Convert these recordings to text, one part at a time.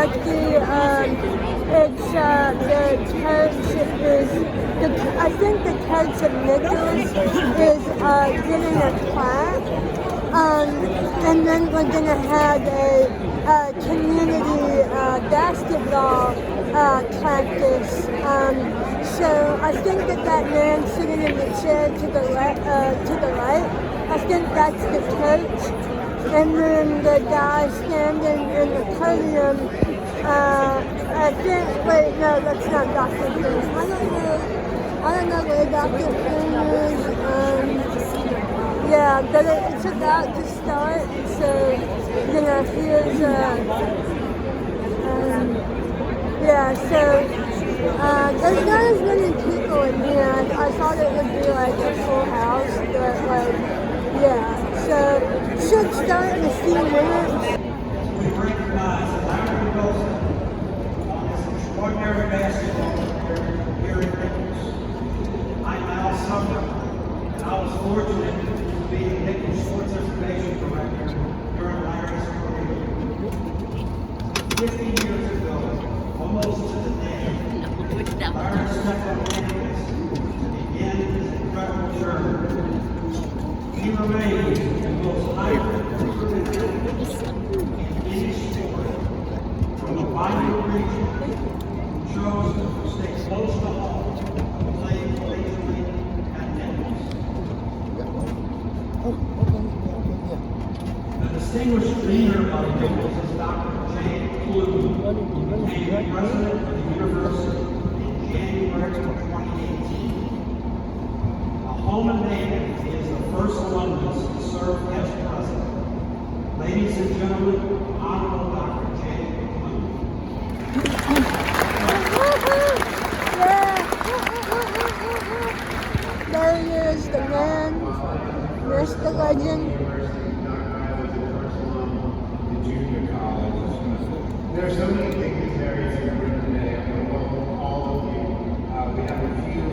but the coach is, I think the coach of Nicholls is getting a plaque, and then we're going to have a community basketball practice. So I think that man sitting in the chair to the right, I think that's the coach. And then the guy standing in the podium, I think, wait, no, that's not Dr. King. I don't know where Dr. King is. Yeah, but it's about to start, so, here's, there's not as many people in here. I thought it would be like a full house, but so should start in a few minutes. We recognize Larry Wilson on this extraordinary basketball career here in Nicholls. I'm Al Sumner, and I was fortunate to be the Nicholls Sports Information Director during Larry's career. 50 years ago, almost to the day, Larry stepped on campus to begin his incredible journey. He remains the most highly recruited athlete in any sport from the Bayou region who chose to stay close to home and play collegiately at Nicholls. The distinguished leader of Nicholls is Dr. Jay Clue, who became president of the university in January of 2018. A home and native, he is the first alumnus to serve as president. Ladies and gentlemen, Honorable Dr. Jay There he is, the man, there's the legend. There are so many dignitaries in the room today. I want to welcome all of you. We have a few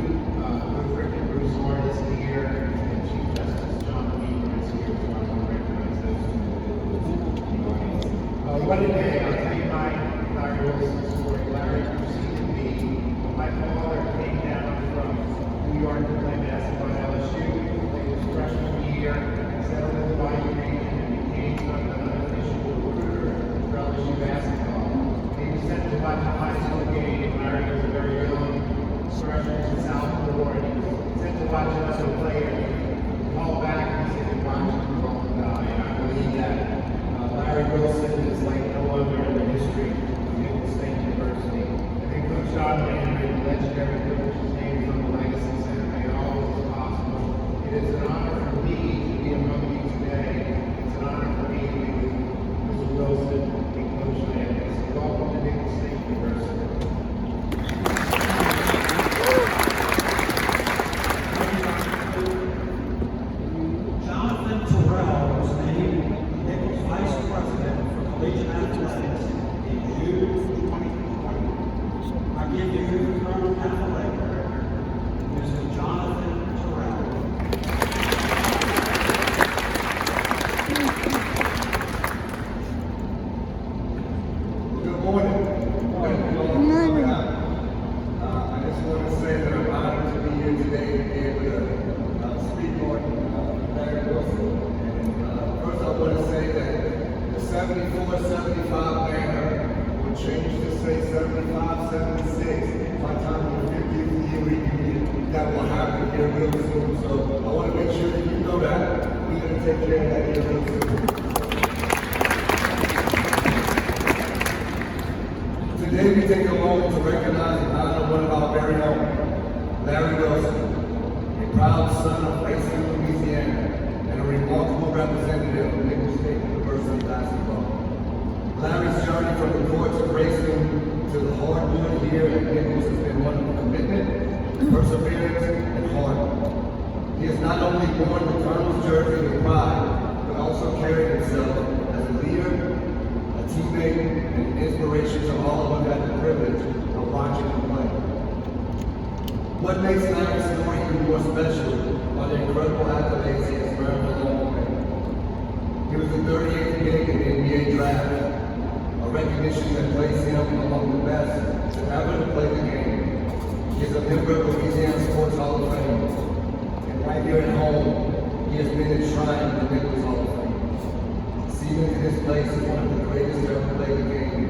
Rick and Bruce artists here, and Chief Justice John Weaver is here, so I want to recognize those two individuals. What a day! I'll tell you my Larry Wilson story. Larry preceded me. My father came down from New York to play basketball at LSU. Played his freshman year, settled in the Bayou region, and became an unofficial recruiter for LSU basketball. He was sent to watch a high school game. Larry was a very young freshman in South Florida. He was sent to watch another player. Called back and said, "You're watching the wrong guy." And I believe that Larry Wilson is like no other in the history of Nicholls State University. I think Coach John made the legendary coach's name from the Legacy Center made all of this possible. It is an honor for me to be among you today. It's an honor for me to be with Mr. Wilson and Coach Landis. Welcome to Nicholls State University. Jonathan Terrell was named Nicholls Vice President for Collegiate Athletics in June 2020. I give you the Colonel Athletic Director, Mr. Jonathan Terrell. Good morning. I just want to say that I'm honored to be here today to be able to speak on Larry Wilson. And first I want to say that the 74-75 banner will change to say 75-76 by the time of the 50th year reunion. That will happen here real soon. So I want to make sure that you know that we're going to take care of that here real soon. Today we take a moment to recognize and honor one of our very own, Larry Wilson, a proud son of Racine, Louisiana, and a remarkable representative of Nicholls State University basketball. Larry's journey from the courts of Racine to the hardwood here at Nicholls has been one of commitment, perseverance, and hard work. He has not only worn the Colonel's jersey with pride, but also carried himself as a leader, a teammate, and an inspiration to all who have had the privilege of watching him play. What makes Larry's story even more special are the incredible accolades he has earned along the way. He was the 38th pick in the NBA draft, a recognition that places him among the best to ever play the game. He is a member of Louisiana Sports Hall of Fame. And right here at home, he has been enshrined in the Nicholls Hall of Fame. Seated in his place is one of the greatest to ever play the game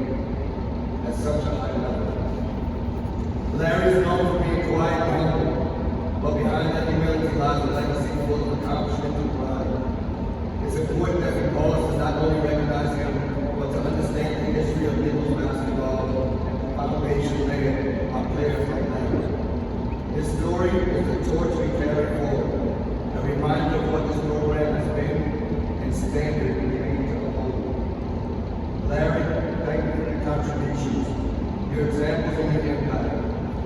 at such a high level. Larry is known for being quiet and humble, but behind that humility lies a legacy full of accomplishment and pride. It's important that we pause to not only recognize him, but to understand the history of Nicholls basketball and the foundation laid by players like Larry. His story is the torch we carry forward, a reminder of what this program has been and standard we aim to uphold. Larry, thank you for your contributions, your examples and your impact.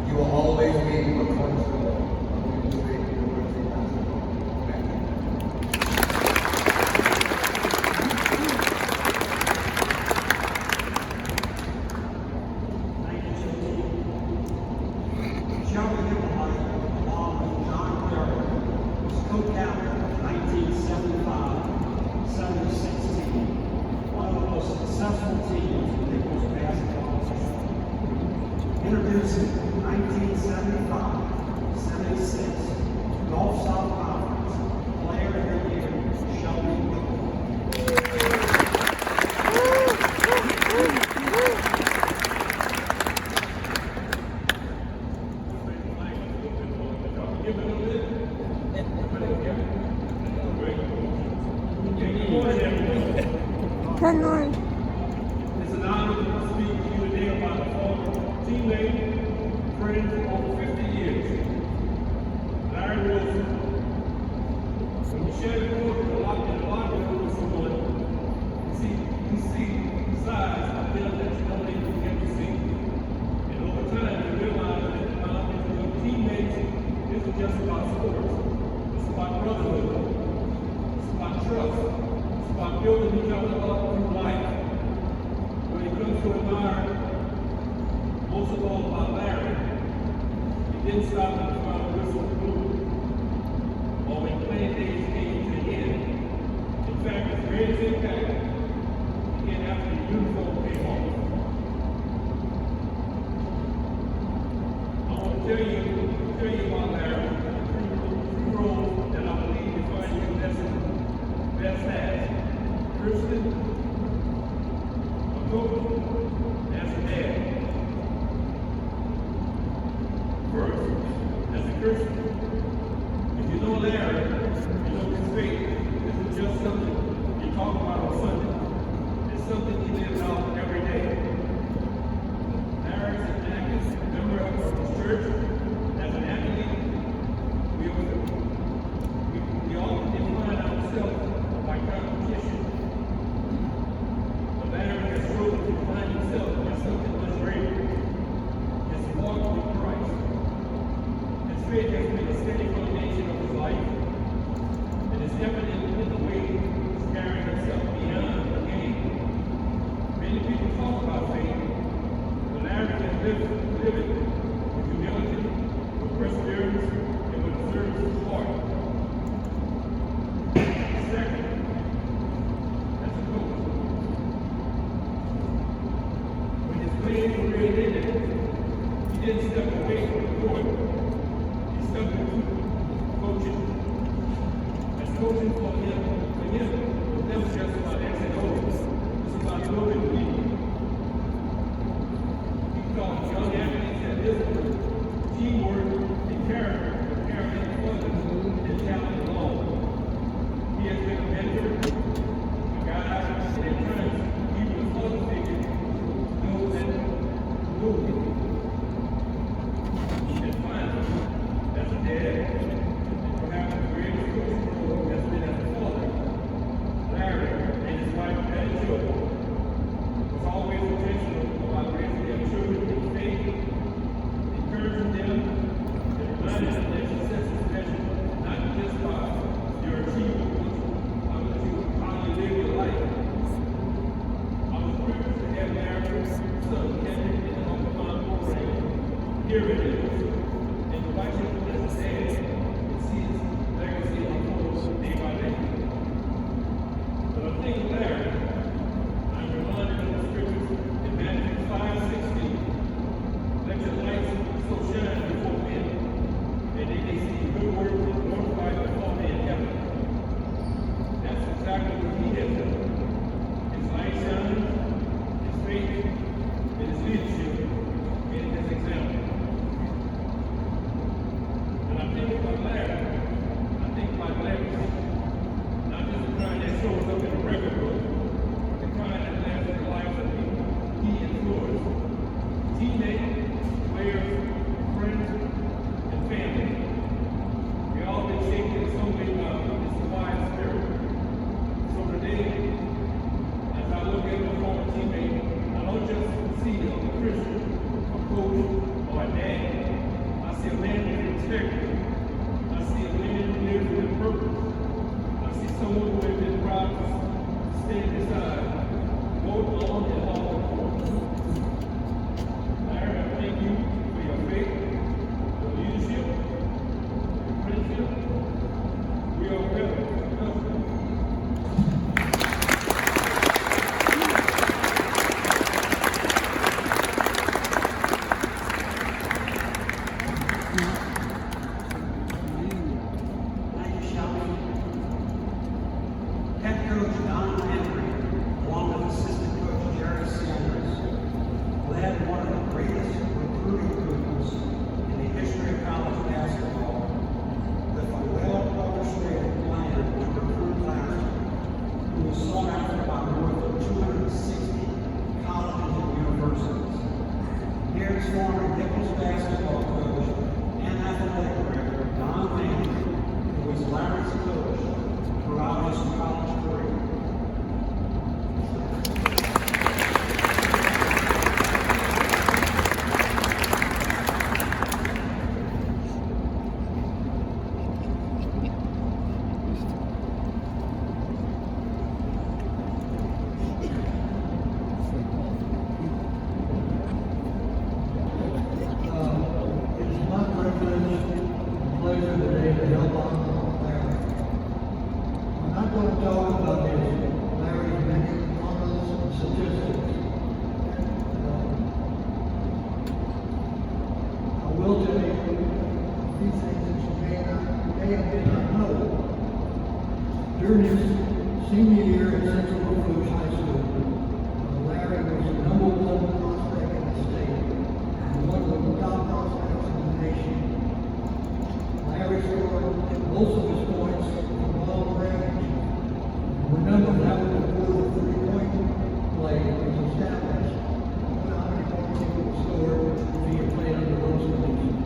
You will always be a cornerstone of Nicholls State University basketball. Thank you. Thank you, J.T. Joe Hippolyte, along with John Berry, was co-captain of the 1975-76 team, one of the most successful teams in Nicholls basketball history. Introducing 1975-76 Gulf South Conference Player of the Year, Shelby Nicholls. Good Lord. It's an honor to speak to you today about a former teammate, friend for over 50 years, Larry Wilson. When you share the court in the locker room with someone, you see sides of them that you don't even get to see. And over time, you realize that the bond between teammates isn't just about sports. It's about brotherhood. It's about trust. It's about building each other up through life. When it comes to admire, most of all about Larry, he didn't stop at the final whistle blew, or when playing days came to an end. In fact, his greatest impact began after the uniform came off. I want to tell you about Larry, three roles that I believe define him best as Christian, a coach, as a dad. First, as a Christian, if you know Larry, you know his faith isn't just something you talk about on Sunday. It's something he lives out every day. Larry is an active member of his church. As an athlete, we often define ourselves by competition. But Larry has chosen to define himself by something much greater. His walk with Christ. His faith has been a steady foundation of his life. It is evident in the way he's carrying himself beyond the game. Many people talk about faith, but Larry has lived it with humility, with perseverance, and with a service of heart. Second, as a coach, when his playing career ended, he didn't step away from the court. He stepped into coaching. As coaching for him was never just about X and O's. It's about building people. He taught young athletes that discipline, teamwork, and character will carry them further than talent alone. He has been a mentor, a guide, and at times even a father figure to those that know him. And finally, as a dad, and perhaps the greatest coaching role has been as a father, Larry and his wife Betty Jo was always intentional about raising their children in faith, encouraging them, and reminding them that success is measured not just by your achievements, but how you live your life. I was privileged to have Larry's son Kevin in the Uncle Mom program here in Nicholls, and to watch him as a dad and see his legacy unfold day by day. But I think Larry, I'm reminded of the scriptures may not know, during his senior year at Central Rouge High School, Larry was the #1 prospect in the state and one of the top prospects in the nation. Larry scored most of his points from long range. Remember, that was before the three-point play was established. How many points he would score if he had played under those conditions.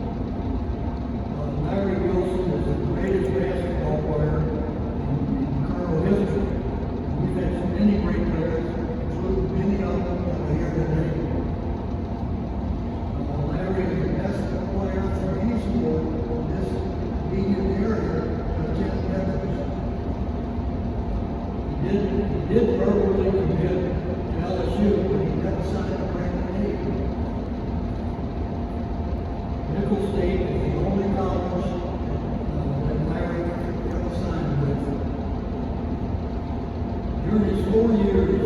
Larry Wilson is the greatest basketball player in Colonel history. We've had so many great players, including many of them that are here today. Larry is the best player for any sport in this immediate area to attend Nicholls. He did verbally commit to LSU, but he never signed a brand new. Nicholls State is the only college that Larry ever signed with. During his 4 years,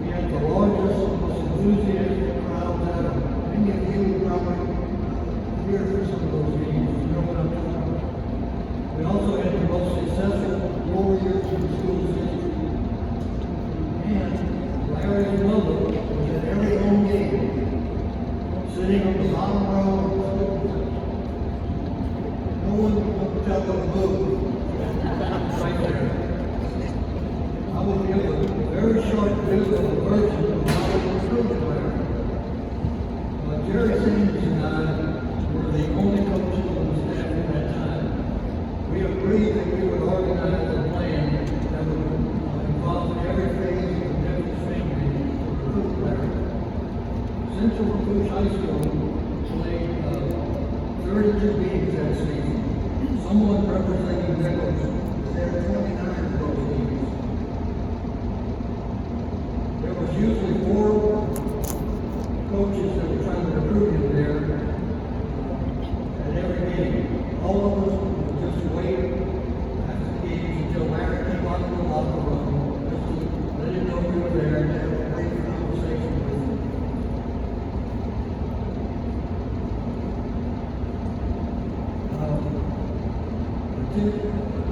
we had the largest, most enthusiastic crowds ever. Many of you will probably hear for some of those games. You know what I'm talking about. We also had the most successful 4 years in the school's history. And Larry's mother was at every home game, sitting on the bottom row of the football. No one would tell them to move. Right there. I will give a very short biblical version of how it was recruited Larry. Jerry Sanders and I were the only coaches on the staff at that time. We agreed that we would organize a plan that would involve every phase of the Nicholls family to recruit Larry. Central Rouge High School played 32 games that season. Someone representing Nicholls was there 29 of those games. There was usually 4 coaches that were trying to recruit him there at every game. All of us would just wait after the games until Larry came out of the locker room just to let him know we were there and have a great conversation with him.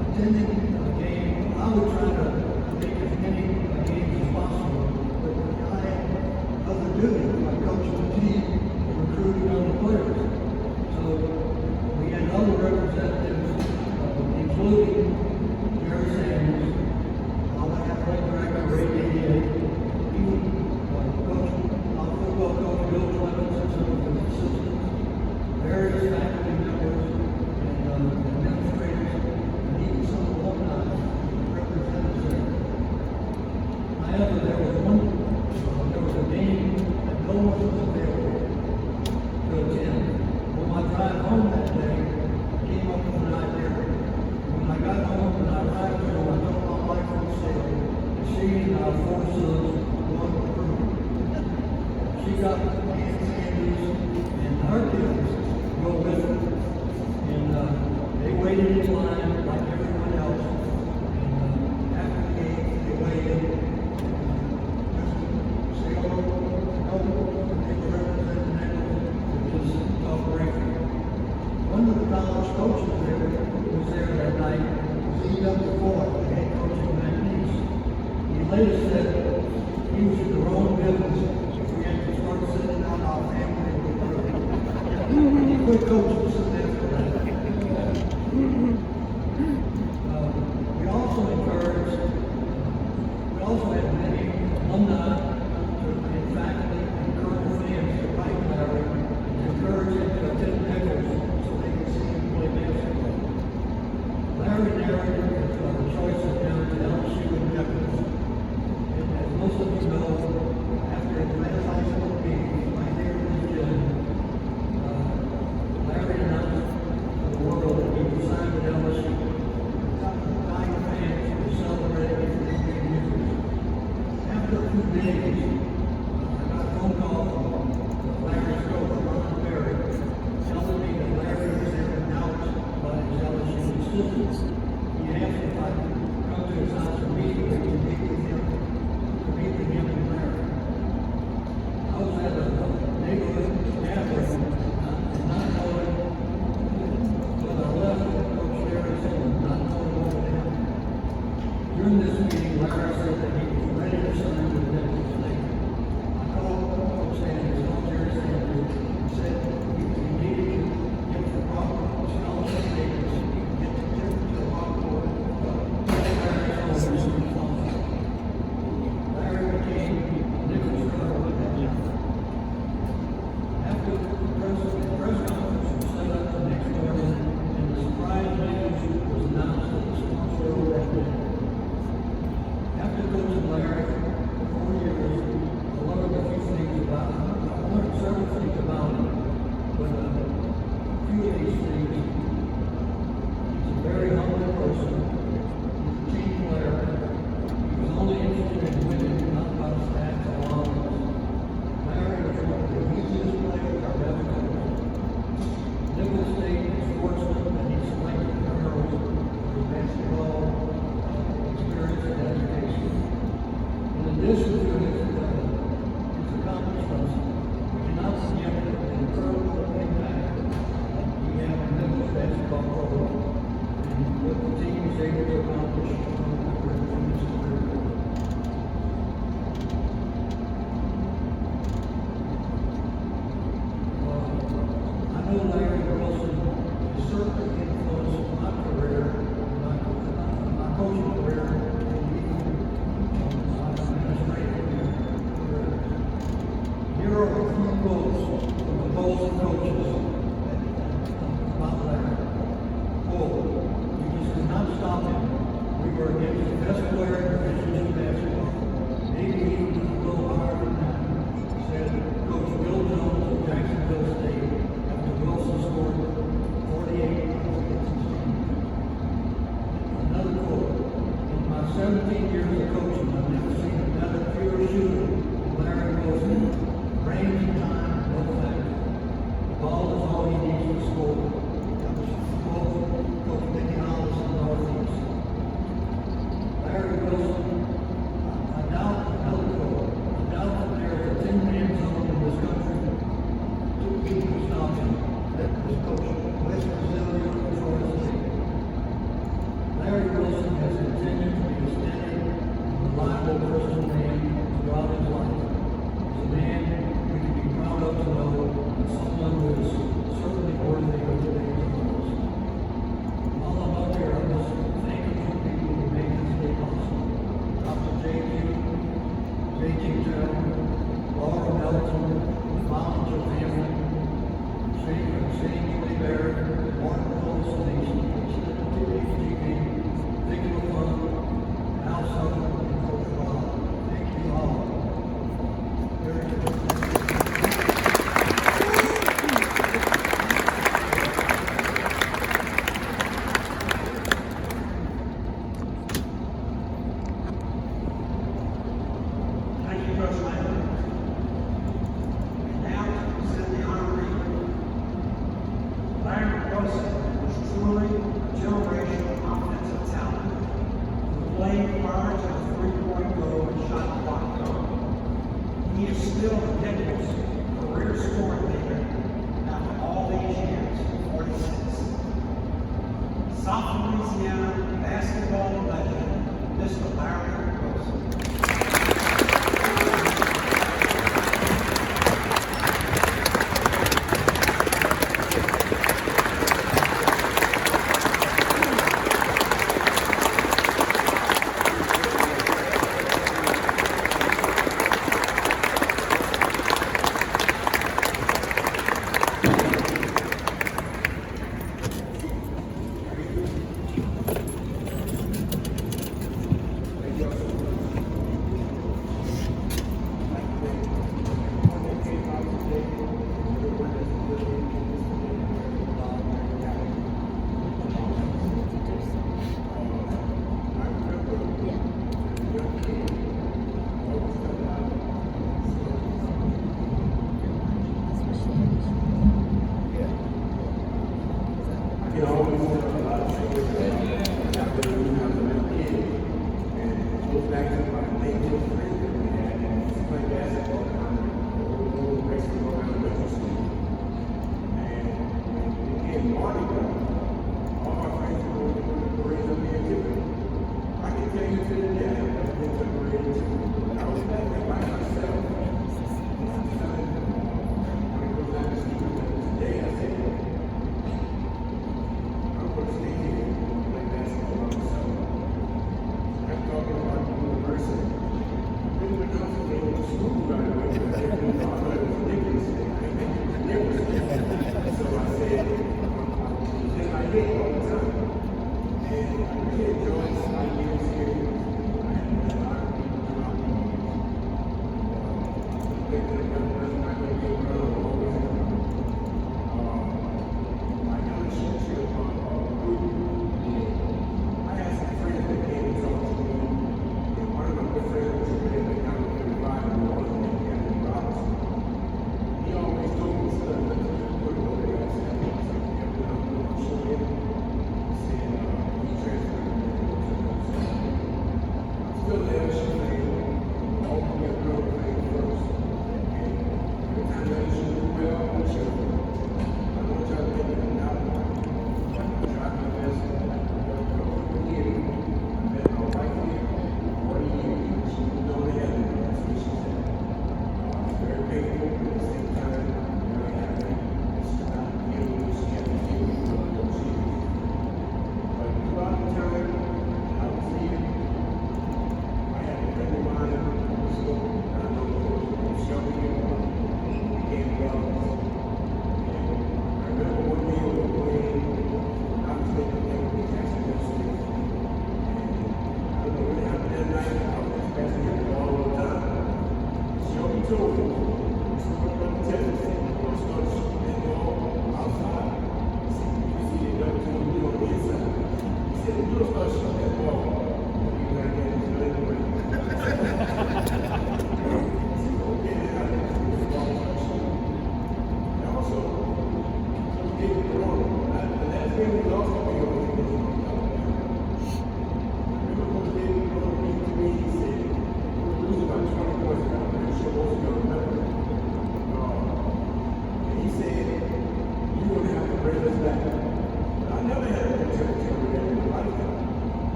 Attending a game, I would try to make as many games as possible, but I had other duties, like coaching the team and recruiting other players. So we had other representatives, including Jerry Sanders, our athletic director, Ray Daly. He would coach our football coach, Bill Clemens, and some of his assistants, various faculty members, and administrators, and even some alumni representatives there. However, there was a game that no one was available to attend. On my drive home that day, I came up with an idea. When I got home and I arrived home, I told my wife on the stage that she and our 4 sons won the group. She got Aunt Sandy's and her kids to go with her. And they waited in line like everyone else. And after the game, they waited just to say hello, and they were representing Nicholls, which is talk breaking. One of the college coaches there was there that night, was E.W. Ford, the head coach of McNeese. He later said he was in the wrong business if we had to start sending out our family with her. He quit coaching soon after that. We also had many alumni and faculty and current fans to write Larry and encourage him to attend Nicholls so they could see him play basketball. Larry narrated the choices down to LSU and Nicholls. And as most of you know, after his last high school game, right here in this gym, Larry and know Larry Wilson certainly influenced my career, my coaching career, and even my administrative career. Here are a few quotes from the Bolton coaches about Larry. Quote, "We just could not stop him. We were against the best player in Division II basketball. Maybe even a little higher than that," said Coach Bill Jones of Jacksonville State after Wilson scored 48 points against his team. Another quote, "In my 17 years of coaching, I've never seen a better pure shooter than Larry Wilson. Range and time, no factor. The ball is all he needs to score." That was a quote from Coach Nicholls in the Northeast. Larry Wilson, I doubt, another quote, "I doubt that there is a 10-man zone in this country to keep us knocking." That was Coach West Brazilian of Florida State. Larry Wilson has continued to be a steady and reliable Christian man throughout his life. He's a man we can be proud of to know, and someone who is certainly worthy of today's honors. While I'm up here, I must thank a few people who made this day possible. Dr. J.T. Terrell, Laura Melton, the Volunteer family, Shane Barrett, Martin Wilson, HGV, Vicki LaFleur, Al Sutherland, and Coach Rob. Thank you all. Very good. Thank you, Coach Lambert. And now to present the honoree. Larry Wilson was truly a generational offensive talent who played prior to the three-point goal and shot clock goal. He is still the Nicholls career scoring leader after all these years, 46. South Louisiana basketball legend, Mr. Larry Wilson. You know, always tell a lot of things after we have a little kid. And it goes back to my late friends that we had. And we used to play basketball down there. We would basically go around Nicholls. And when it came Mardi Gras, all my friends were going to the parades up here too. I can tell you to the day I've been to a parade too. I was back there by myself. Today I said, I'm going to stay here and play basketball by myself. I'm talking about the university. I didn't even know if they went to school right away, but they didn't know I thought it was Nicholls. So I said, it's in my head all the time. And I really enjoyed my years here. And a lot of people throughout the years. I think that a young person not going to be a brother will always have a my young associate group, I had some friends that came and talked to me. And one of my good friends was a man that got me 35 and more than Anthony Robinson. He always told me stuff that just put it over there. I said, I'm going to show him. He said, he transferred to me. I'm still there, she's playing. All the girl playing first. And told him, so I'm going to tell you, I'm start shooting that ball outside. You see the double to him on the inside. He said, if you don't start shooting that ball, you're going to get his leg away.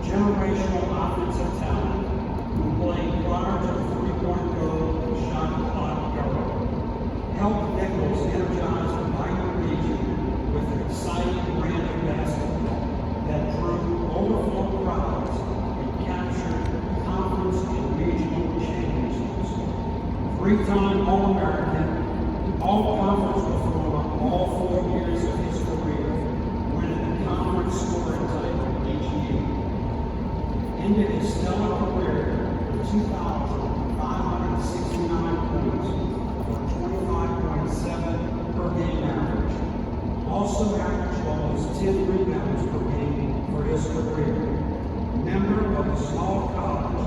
Generational offensive talent who played prior to the three-point goal and shot the Plaque era. Helped Nicholls energize the minor region with an exciting brand of basketball that drew overflow crowds and captured conference and regional championships. Three-time All-American, all-conference performer all 4 years of his career, winning the conference scoring title each year. Ended his stellar career with 2,569 points for 25.7 per game average. Also averaged almost 10 rebounds per game for his career. Member of the Small College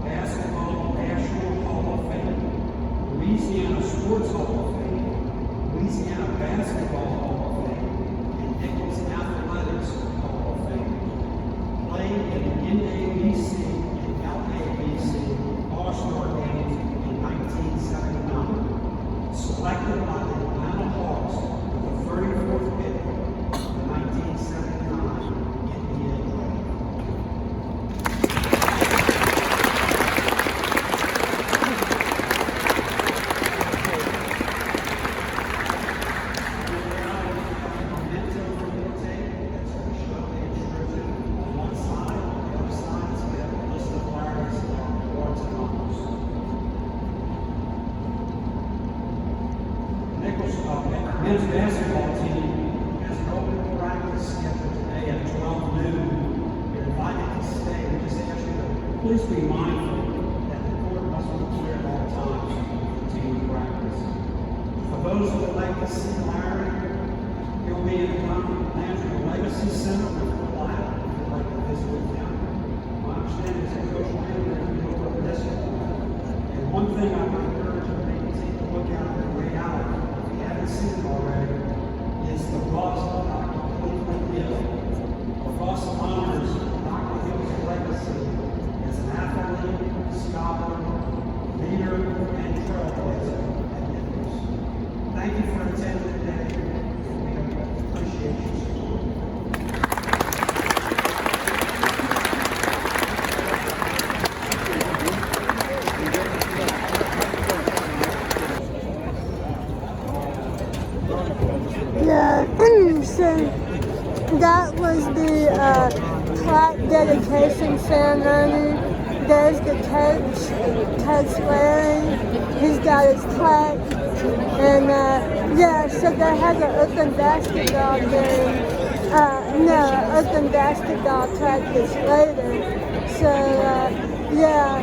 Basketball National Hall of Fame, Louisiana Sports Hall of Fame, Louisiana Basketball Hall of Fame, and Nicholls Athletics Hall of Fame. Played in the NABC and LABC All-Star games in 1979. Selected by the Atlanta Hawks with the 34th pick of the 1979 NBA draft. Men's basketball team has an open practice scheduled today at 12 noon. You're invited to stay. We just ask you to please be mindful that the court must be clear at all times for team practice. For those who would like to see Larry, he'll be in the Landry Legacy Center with Plaque if you'd like to visit with him. My understanding is that Coach Landry will be over this one. And one thing I would encourage you to maybe take a look at on the way out, haven't seen it already, is the bust of Dr. Cleveland Hill. The bust honors dedication ceremony. There's the coach Larry. He's got his plaque. And yeah, so they have an open basketball game. No, open basketball practice later. So yeah,